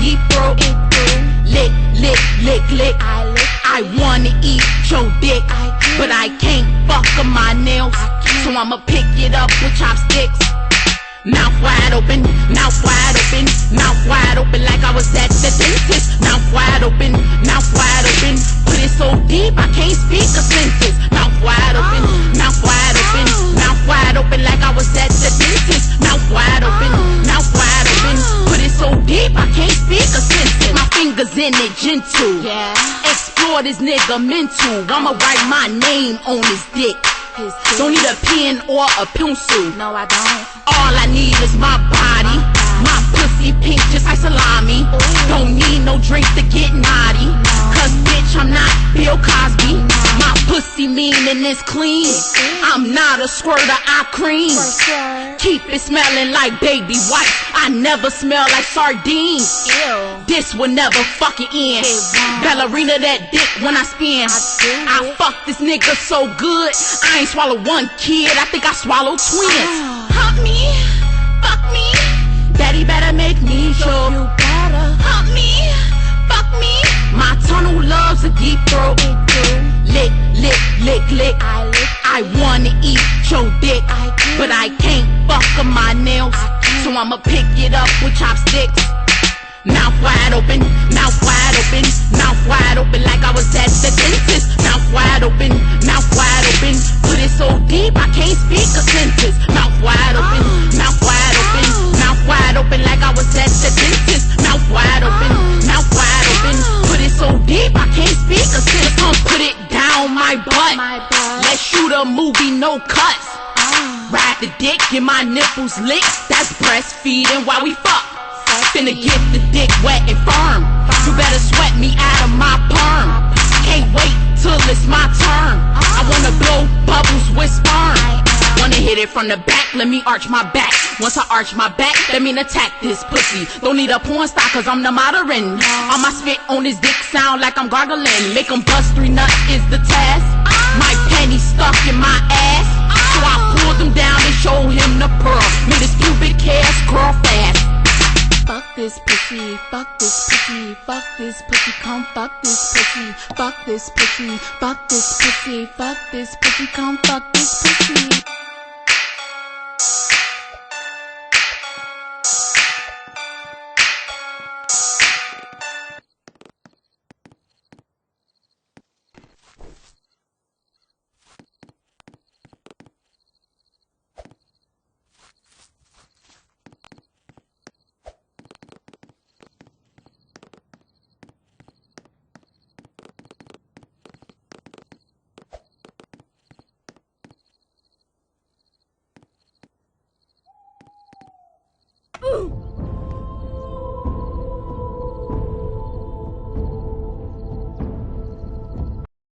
deep throat. Lick, lick, lick, lick. I wanna eat your dick, but I can't fuck up my nails, so I'ma pick it up with chopsticks. Mouth wide open, mouth wide open, mouth wide open like I was at the dentist. Mouth wide open, mouth wide open. Put it so deep I can't speak a sentence. Mouth wide open, mouth wide open, mouth wide open like I was at the dentist. Mouth wide open, mouth wide open. Put it so deep I can't speak a sentence. My fingers in it, gentle. Explore this nigga mental. I'ma write my name on his dick. Don't need a pen or a pencil. No, I don't. All I need is my body. My pussy pink just like salami. Don't need no drink to get naughty. Cause bitch, I'm not Bill Cosby. My pussy mean and it's clean. I'm not a squirter, I cream. Keep it smelling like baby wipes. I never smell like sardines. This will never fucking end. Ballerina that dick when I spin. I fuck this nigga so good, I ain't swallow one kid, I think I swallowed twins. Hump me, fuck me, daddy better make me show. You better Hump me, fuck me, my tunnel loves a deep throat. Lick, lick, lick, lick. I wanna eat your dick, but I can't fuck up my nails, so I'ma pick it up with chopsticks. Mouth wide open, mouth wide open, mouth wide open like I was at the dentist. Mouth wide open, mouth wide open. Put it so deep I can't speak a sentence. Mouth wide open, mouth wide open, mouth wide open like I was at the dentist. Mouth wide open, mouth wide open. Put it so deep I can't speak a sentence. Come put it down my butt. Let's shoot a movie, no cuts. Ride the dick, get my nipples licked. That's breastfeeding while we fuck. Finna get the dick wet and firm. You better sweat me out of my perm. Can't wait till it's my turn. I wanna blow bubbles with sperm. Wanna hit it from the back, let me arch my back. Once I arch my back, let me attack this pussy. Don't need a porn star cause I'm the modern. All my spit on his dick sound like I'm gargling. Make him bust 3 nuts is the task. My panties stuck in my ass, so I pulled them down and show him the pearl. Made his pubic hairs curl fast. fuck this pussy, fuck this pussy, fuck this pussy, come fuck this pussy, fuck this pussy, fuck this pussy, fuck this pussy, come fuck this pussy.